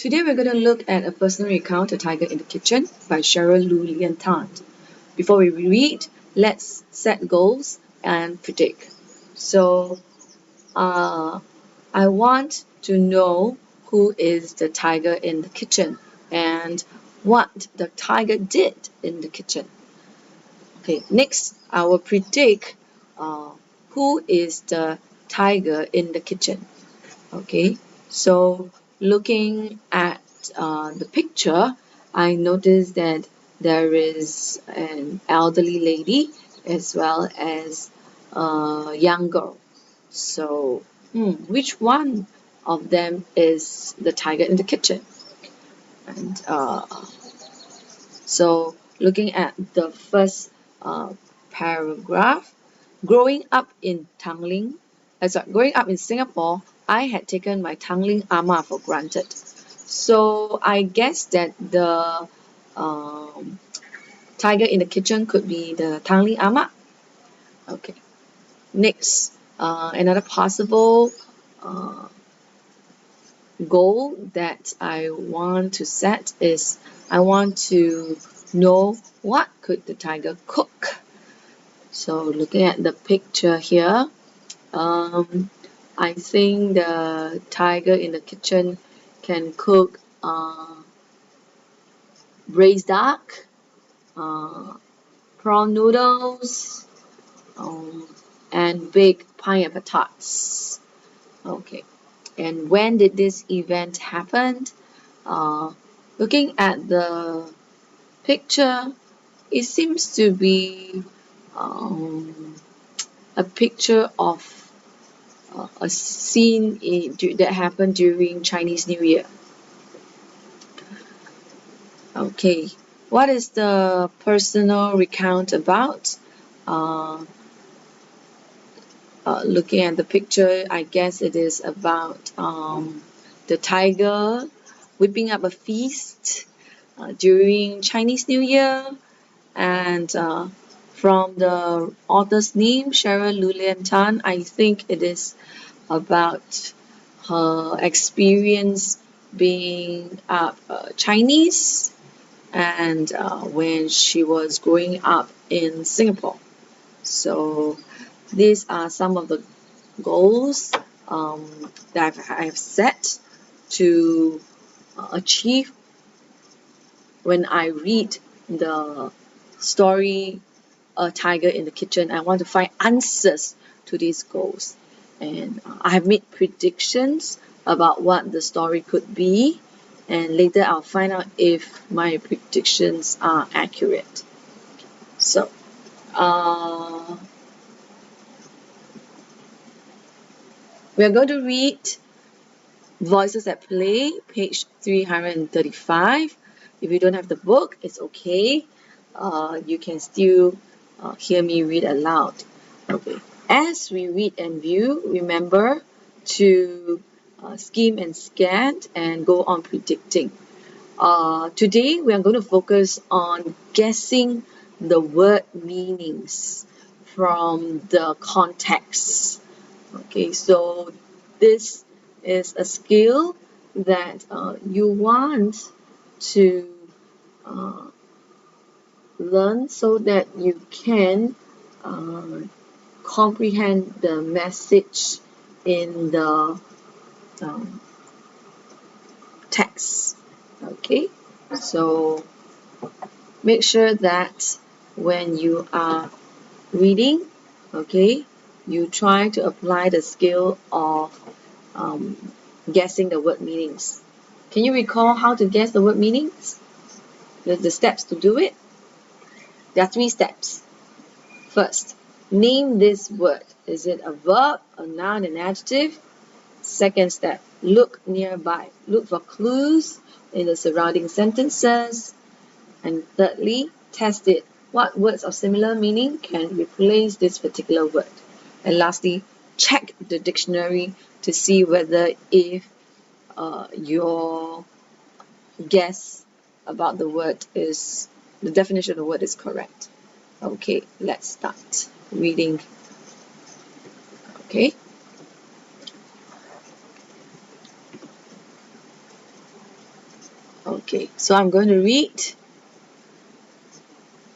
Today we're going to look at a personal recount, A Tiger in the Kitchen by Cheryl Lu Lian Tan. Before we read, let's set goals and predict. So I want to know who is the tiger in the kitchen and what the tiger did in the kitchen. Okay, next I will predict who is the tiger in the kitchen. Okay, so looking at the picture, I noticed that there is an elderly lady as well as a young girl. So, which one of them is the tiger in the kitchen? And so, looking at the first paragraph, growing up in growing up in Singapore, I had taken my Tanglin Ama for granted. So I guess that the tiger in the kitchen could be the Tanglin Ama. Okay. Next, another possible goal that I want to set is I want to know what could the tiger cook. So looking at the picture here, I think the tiger in the kitchen can cook braised duck, prawn noodles, and baked pineapple tarts. Okay, and when did this event happen? Looking at the picture, it seems to be a picture of a scene that happened during Chinese New Year. Okay, what is the personal recount about? Looking at the picture, I guess it is about the tiger whipping up a feast during Chinese New Year, and from the author's name, Cheryl Lu Lian Tan, I think it is about her experience being Chinese and when she was growing up in Singapore. So these are some of the goals that I have set to achieve when I read the story A Tiger in the Kitchen. I want to find answers to these goals. And I have made predictions about what the story could be. And later I'll find out if my predictions are accurate. So, we are going to read Voices at Play, page 335. If you don't have the book, it's okay. You can still hear me read aloud. Okay. As we read and view, remember to skim and scan and go on predicting. Today, we are going to focus on guessing the word meanings from the context. Okay, so this is a skill that you want to learn so that you can comprehend the message in the text. Okay, so make sure that when you are reading, okay, you try to apply the skill of guessing the word meanings. Can you recall how to guess the word meanings? The steps to do it? There are 3 steps. First, name this word. Is it a verb, a noun, an adjective? Second step, look nearby. Look for clues in the surrounding sentences. And thirdly, test it. What words of similar meaning can replace this particular word? And lastly, check the dictionary to see whether if your guess about the word is, the definition of the word is correct. Okay, let's start reading. Okay. Okay, so I'm going to read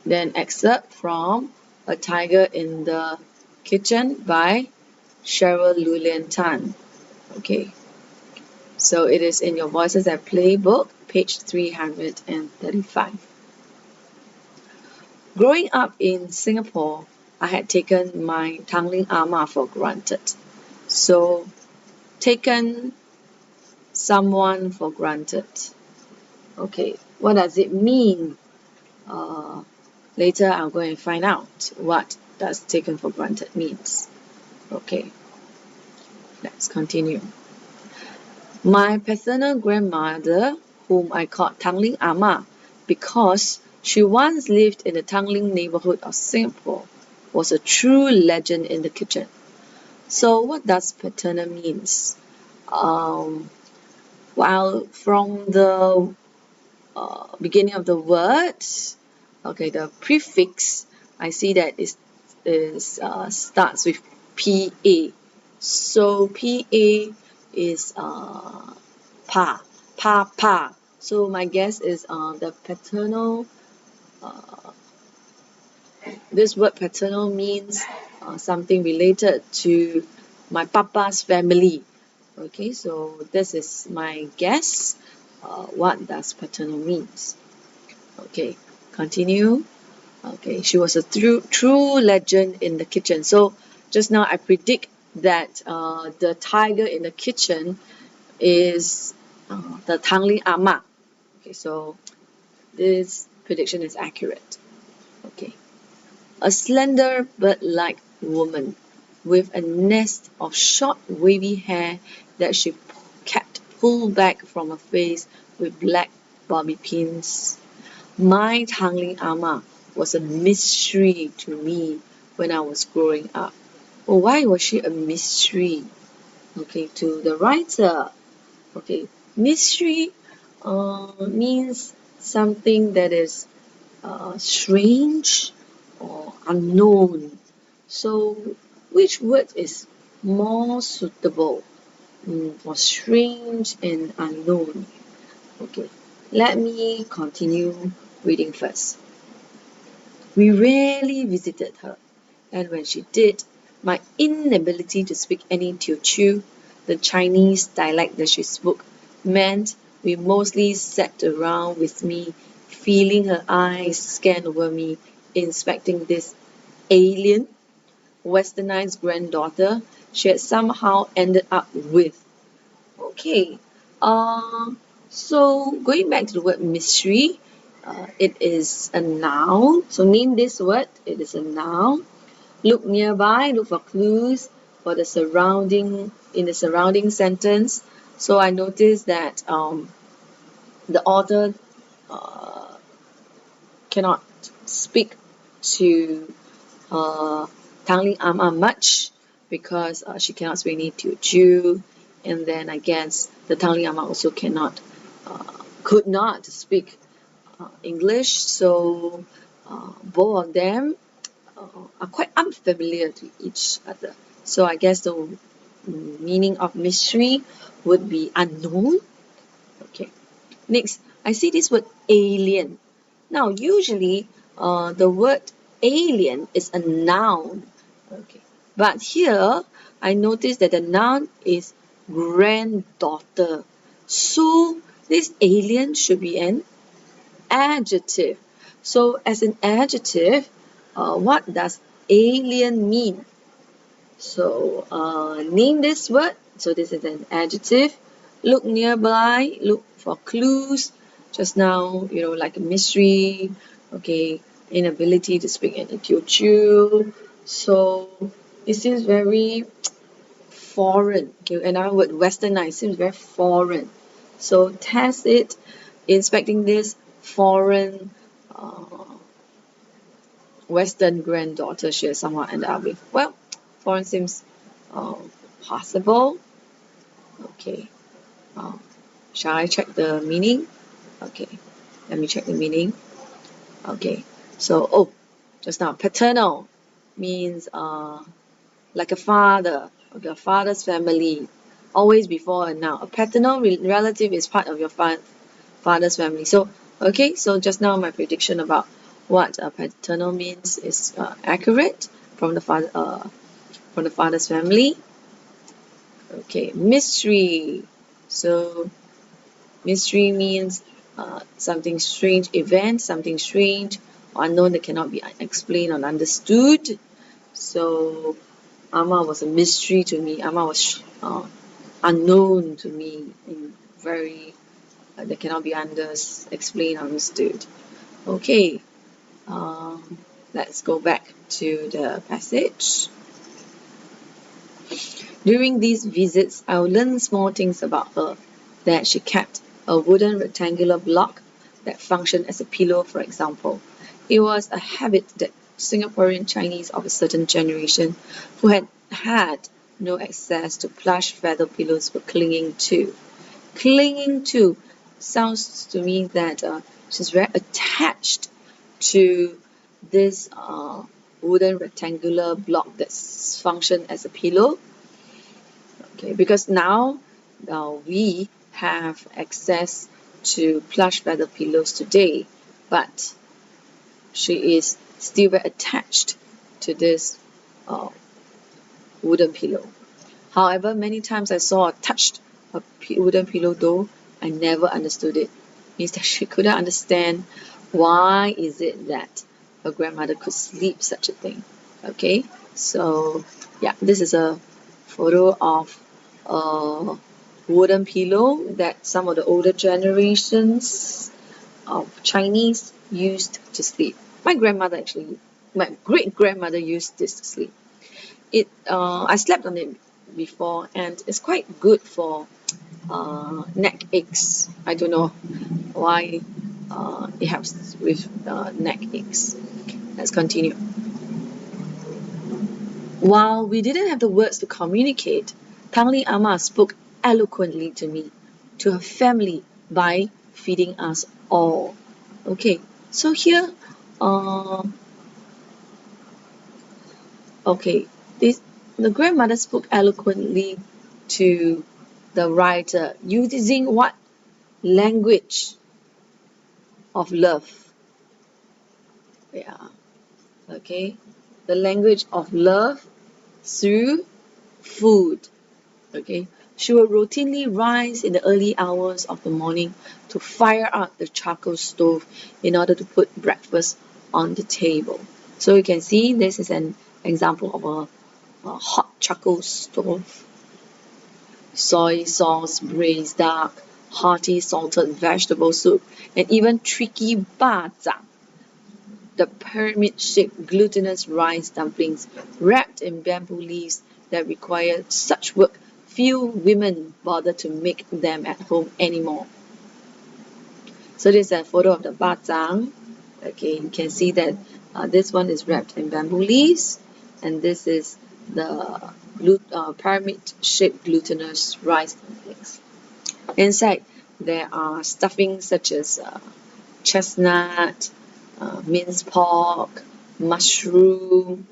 then excerpt from A Tiger in the Kitchen by Cheryl Lulian Tan. Okay, so it is in your Voices at Play book, page 335. Growing up in Singapore, I had taken my Tanglin Ama for granted. So, taken someone for granted. Okay, what does it mean? Uh, Later, I'll go and find out what does taken for granted means. Okay, let's continue. My paternal grandmother, whom I called Tanglin Ama because she once lived in the Tanglin neighborhood of Singapore, was a true legend in the kitchen. So what does paternal means? While from the beginning of the word, okay, the prefix, I see that starts with pa. So pa is pa. So my guess is the paternal. This word paternal means something related to my papa's family. Okay, so this is my guess. What does paternal means? Okay, continue. Okay, she was a true legend in the kitchen. So just now I predict that the tiger in the kitchen is the Tanglin Ama. Okay, so this prediction is accurate. Okay, a slender bird-like woman with a nest of short wavy hair that she kept pulled back from her face with black bobby pins. My Tanglin Ama was a mystery to me when I was growing up. Oh, why was she a mystery? Okay, to the writer. Okay, mystery means something that is strange or unknown. So, which word is more suitable for strange and unknown? Okay, let me continue reading first. We rarely visited her, and when she did, my inability to speak any Teochew, the Chinese dialect that she spoke, meant we mostly sat around with me, feeling her eyes scan over me, inspecting this alien, westernized granddaughter she had somehow ended up with. Okay, uh, so going back to the word mystery, it is a noun. So name this word. It is a noun. Look nearby. Look for clues for the surrounding in the surrounding sentence. So I noticed that the author cannot speak to Tanglin Ama much because she cannot speak any Teochew, and then I guess the Tanglin Ama also could not speak English, so both of them are quite unfamiliar to each other. So I guess the meaning of mystery would be unknown. Okay. Next, I see this word alien. Now, usually, the word alien is a noun. Okay. But here, I notice that the noun is granddaughter. So, this alien should be an adjective. So, as an adjective, what does alien mean? So, name this word. So, this is an adjective. Look nearby, look for clues. Just now, like a mystery, okay, inability to speak any Teochew. So, it seems very foreign. Okay, another word, westernized, seems very foreign. So, test it, inspecting this foreign Western granddaughter she has somehow ended up with. Well, foreign seems possible. Okay. Um, shall I check the meaning? Okay. Let me check the meaning. Okay. So, just now, paternal means like a father, okay, a father's family, always before and now. A paternal relative is part of your father's family. So, okay, so just now my prediction about what paternal means is accurate from the father's family. Okay, mystery. So mystery means something strange event, something strange, unknown that cannot be explained or understood. So Amma was a mystery to me. Amma was unknown to me, and very that cannot be explained or understood. Okay, let's go back to the passage. During these visits, I will learn small things about her, that she kept a wooden rectangular block that functioned as a pillow, for example. It was a habit that Singaporean Chinese of a certain generation who had had no access to plush feather pillows were clinging to. Clinging to sounds to me that she's very attached to this wooden rectangular block that functioned as a pillow. Okay, because now we have access to plush feather pillows today, but she is still very attached to this wooden pillow. However, many times I saw or touched a wooden pillow, though I never understood it. Means that she couldn't understand why is it that her grandmother could sleep such a thing. Okay, so yeah, this is a photo of a wooden pillow that some of the older generations of Chinese used to sleep. My great grandmother used this to sleep. I slept on it before, and it's quite good for neck aches. I don't know why it helps with neck aches. Let's continue. While we didn't have the words to communicate, Tangli Ama spoke eloquently to me, to her family, by feeding us all. Okay, so here, uh, okay, the grandmother spoke eloquently to the writer using what language of love? Yeah, okay, the language of love through food. Okay, she would routinely rise in the early hours of the morning to fire up the charcoal stove in order to put breakfast on the table. So you can see this is an example of a hot charcoal stove. Soy sauce, braised duck, hearty salted vegetable soup, and even tricky bata, the pyramid-shaped glutinous rice dumplings wrapped in bamboo leaves that required such work few women bother to make them at home anymore. So this is a photo of the batang. Okay, you can see that this one is wrapped in bamboo leaves, and this is the pyramid-shaped glutinous rice dumplings. Inside, there are stuffings such as chestnut, minced pork, mushroom.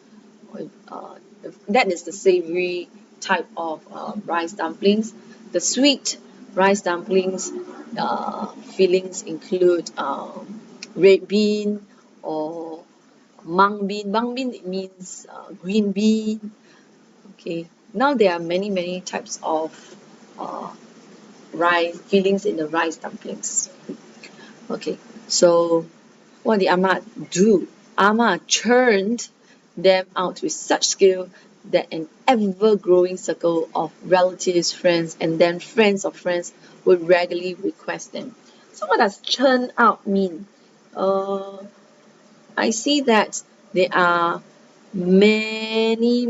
That is the savory type of rice dumplings. The sweet rice dumplings fillings include red bean or mung bean. Mung bean means green bean. Okay. Now there are many types of uh, rice fillings in the rice dumplings. Okay. So what did Amma do? Amma churned them out with such skill that an ever-growing circle of relatives, friends, and then friends of friends would regularly request them. So what does churn out mean? I see that there are many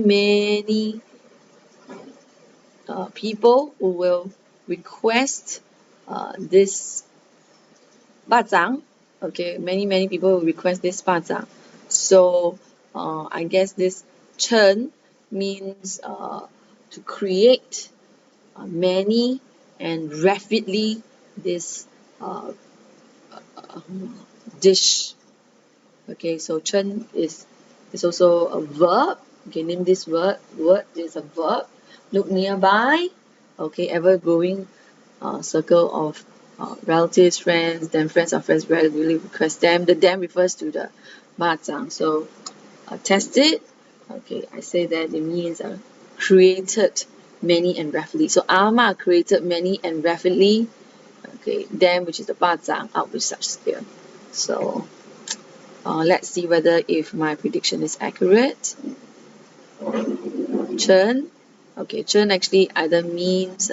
people who will request this bajang. Okay, many people will request this bajang. So I guess this churn means to create many and rapidly this uh, dish. Okay, so churn is also a verb. Okay, name this word is a verb. Look nearby. Okay, ever growing circle of relatives, friends, then friends of friends really request them. The them refers to the bazang. So test it. Okay, I say that it means created many and rapidly. So Ama created many and rapidly. Okay, them, which is the bazang, out with such skill. So let's see whether if my prediction is accurate. Churn. Okay, churn actually either means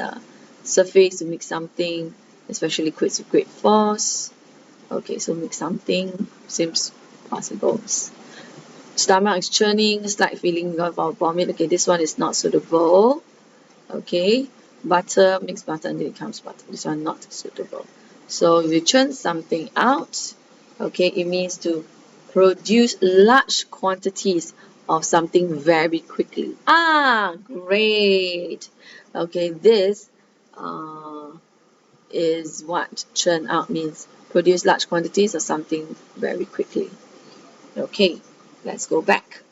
surface to make something, especially liquids with great force. Okay, so make something seems possible. Stomach is churning, slight feeling of our vomit. Okay, this one is not suitable. Okay, butter, mix butter until it becomes butter. This one not suitable. So if you churn something out, okay, it means to produce large quantities of something very quickly. Ah, great. Okay, this is what churn out means. Produce large quantities of something very quickly. Okay, let's go back.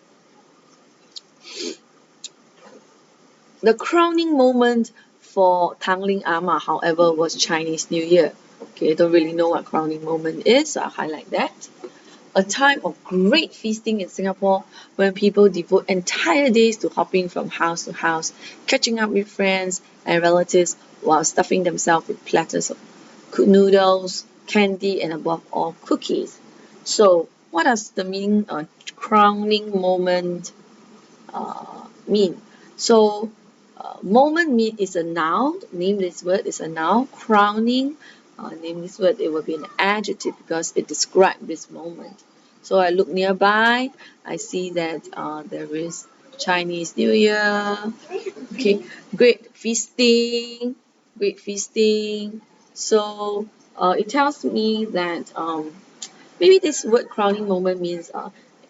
The crowning moment for Tangling Ama, however, was Chinese New Year. Okay, I don't really know what crowning moment is, so I'll highlight that. A time of great feasting in Singapore when people devote entire days to hopping from house to house, catching up with friends and relatives while stuffing themselves with platters of noodles, candy, and above all, cookies. So, what does the meaning of crowning moment mean? So, moment mean is a noun. Name this word is a noun. Crowning, name this word, it will be an adjective because it describes this moment. So I look nearby. I see that there is Chinese New Year. Okay, great feasting, great feasting. So it tells me that maybe this word crowning moment means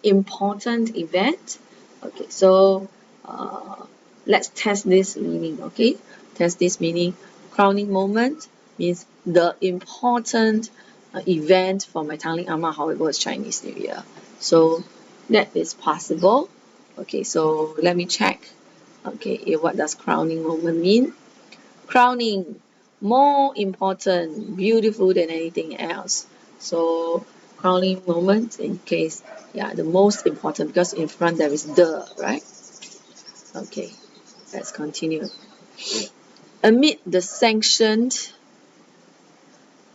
important event. Okay, so uh, let's test this meaning. Okay, test this meaning. Crowning moment means the important event for my Tangling Ama, however, is Chinese New Year. So that is possible. Okay, so let me check. Okay, what does crowning moment mean? Crowning, more important, beautiful than anything else. So crowning moment in case, yeah, the most important because in front there is the, right? Okay, let's continue. Amid the sanctioned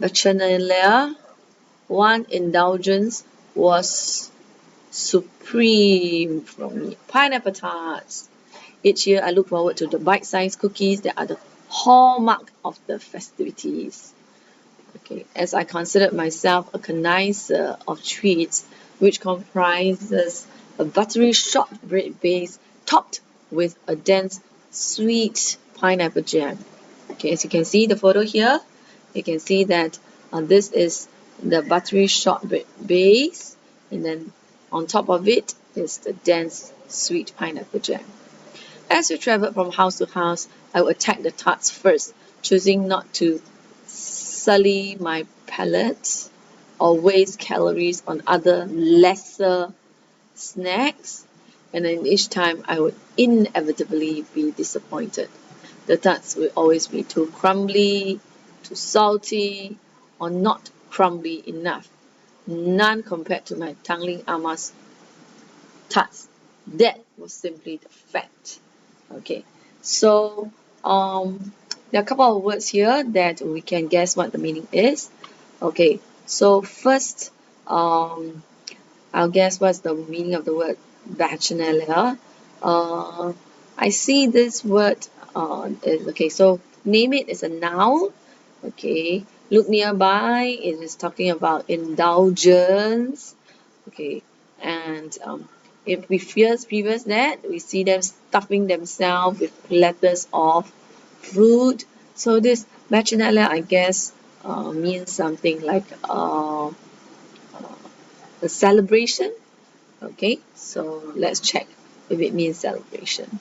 bacchanalia, one indulgence was supreme for me. Pineapple tarts. Each year I look forward to the bite-sized cookies that are the hallmark of the festivities. Okay, as I considered myself a connoisseur of treats, which comprises a buttery shortbread base topped with a dense sweet pineapple jam. Okay, as you can see the photo here, you can see that this is the buttery shortbread base, and then on top of it is the dense sweet pineapple jam. As we traveled from house to house, I would attack the tarts first, choosing not to sully my palate or waste calories on other lesser snacks, and then each time I would inevitably be disappointed. The tarts will always be too crumbly, too salty, or not crumbly enough. None compared to my Tangling Ama's tarts. That was simply the fact. Okay, so there are a couple of words here that we can guess what the meaning is. Okay, so first, I'll guess what's the meaning of the word bacchanalia. I see this word. Okay, so name it is a noun. Okay, look nearby. It is talking about indulgence. Okay, and if we previous that, we see them stuffing themselves with platters of fruit. So this bacchanalia, I guess, means something like a celebration. Okay, so let's check if it means celebration.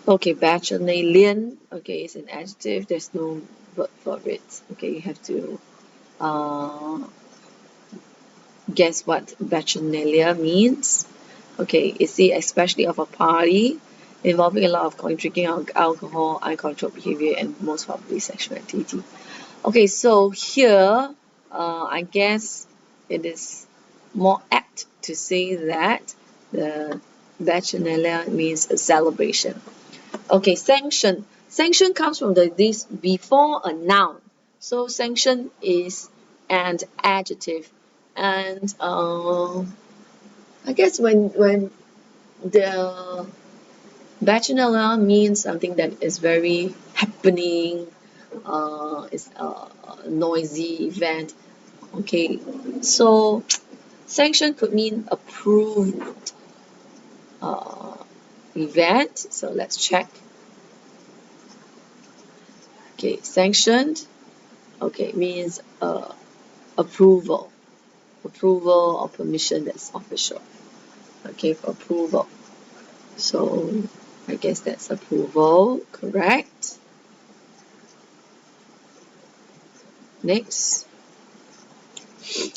Okay, bacchanalian. Okay, it's an adjective. There's no verb for it. Okay, you have to uh, guess what bacchanalia means. Okay, you see, especially of a party involving a lot of drinking alcohol, uncontrolled behavior, and most probably sexual activity. Okay, so here, I guess it is more apt to say that the Bacchanalia means a celebration. Okay, sanction. Sanction comes from this before a noun. So sanction is an adjective. And I guess when the Bacchanalia means something that is very happening, it's a noisy event. Okay, so sanction could mean approved uh, event. So let's check. Okay, sanctioned. Okay, means approval, approval or permission that's official. Okay, for approval. So I guess that's approval, correct? Next,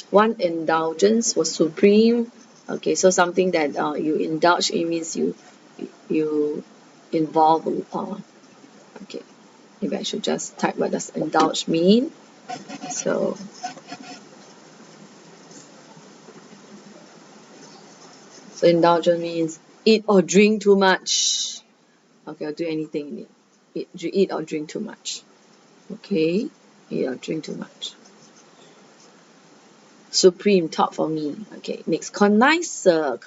one indulgence was supreme. Okay, so something that you indulge in means you involve. Okay, maybe I should just type what does indulge mean. So indulgence means eat or drink too much. Okay, I'll do anything in it. Eat or drink too much. Okay, eat or drink too much. Supreme, top for me. Okay, next, connoisseur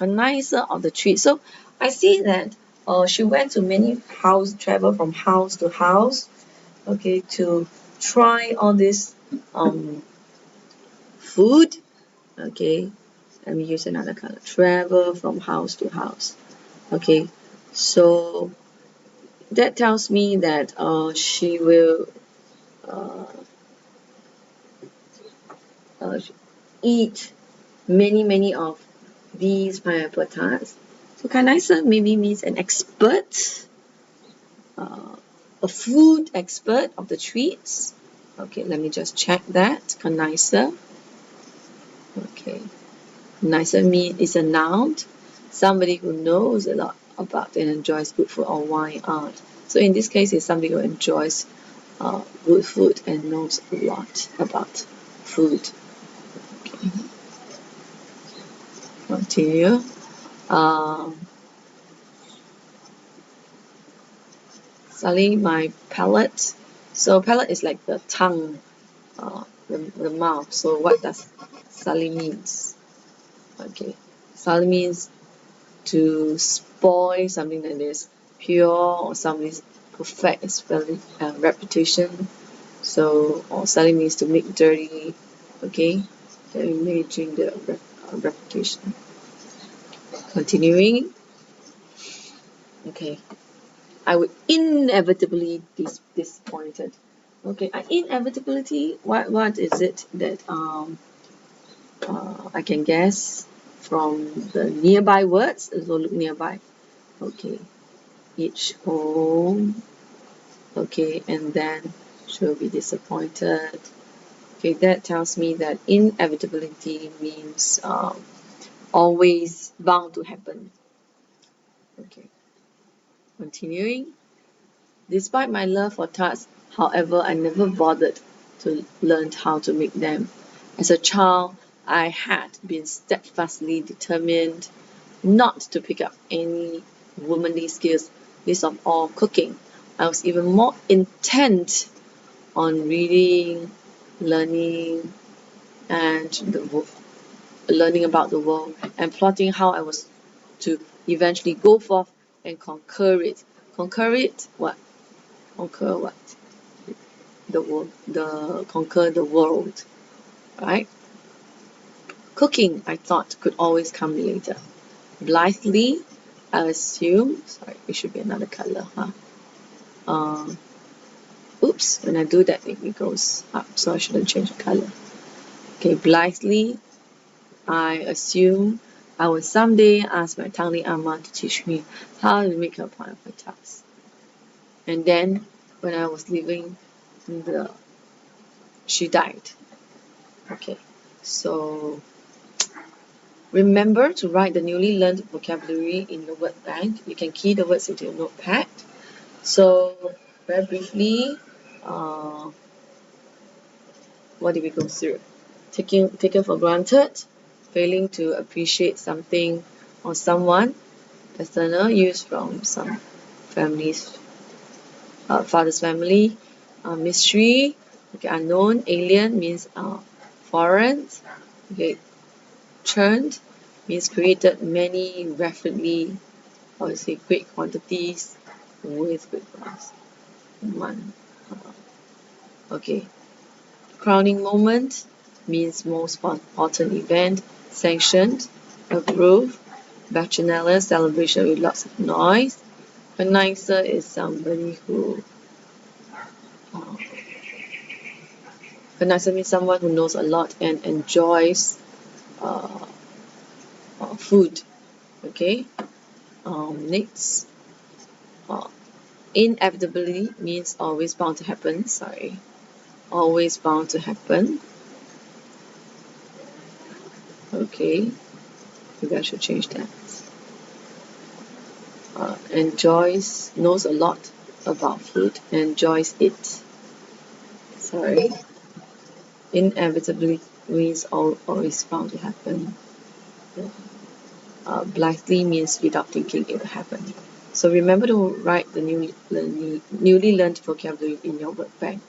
of the treat. So I see that she went to many travel from house to house, okay, to try all this food. Okay, let me use another color. Travel from house to house. Okay, so that tells me that she will uh, uh, eat many of these pineapple tarts. So connoisseur maybe means an expert, uh, a food expert of the treats. Okay, let me just check that. Connoisseur. Okay, connoisseur means is a noun. Somebody who knows a lot about and enjoys good food or wine art. So in this case, it's somebody who enjoys good food and knows a lot about food. Okay. Continue. Sully my palate. So palate is like the tongue, the mouth. So what does sully means? Okay, sully means to spoil something that is pure or somebody's perfect reputation. So or sully means to make dirty. Okay, damaging the reputation. Continuing. Okay, I would inevitably be disappointed. Okay, inevitability. What is it that I can guess from the nearby words? So look nearby. Okay, each home. Okay, and then she'll be disappointed. Okay, that tells me that inevitability means always bound to happen. Okay, continuing. Despite my love for tarts, however, I never bothered to learn how to make them. As a child, I had been steadfastly determined not to pick up any womanly skills, least of all cooking. I was even more intent on reading, learning, and learning about the world, and plotting how I was to eventually go forth and conquer it. Conquer it? What? Conquer what? The world, conquer the world, right? Cooking, I thought, could always come later. Blithely, I assume, sorry, it should be another color, huh? Oops, when I do that, it goes up, so I shouldn't change the color. Okay, blithely, I assume I will someday ask my Tangli Amma to teach me how to make her pineapple tarts. And then, when I was leaving, she died. Okay, so Remember to write the newly learned vocabulary in your word bank. You can key the words into your notepad. So, very briefly, what did we go through? Taken for granted, failing to appreciate something or someone, external use from some families, father's family, mystery, okay, unknown, alien means foreign, okay, churned means created many rapidly, or say great quantities with great price. One, okay. Crowning moment means most important event, sanctioned, approved, bacchanalia celebration with lots of noise. Conniser is somebody who conniser means someone who knows a lot and enjoys uh, food. Okay. Next, uh, inevitably means always bound to happen. Sorry, always bound to happen. Okay, maybe I should change that. Enjoys, knows a lot about food, enjoys it. Sorry. Inevitably means always bound to happen. Blithely means without thinking it will happen. So remember to write the newly learned vocabulary in your word bank.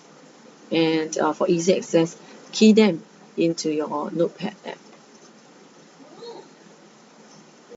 And for easy access, key them into your notepad app.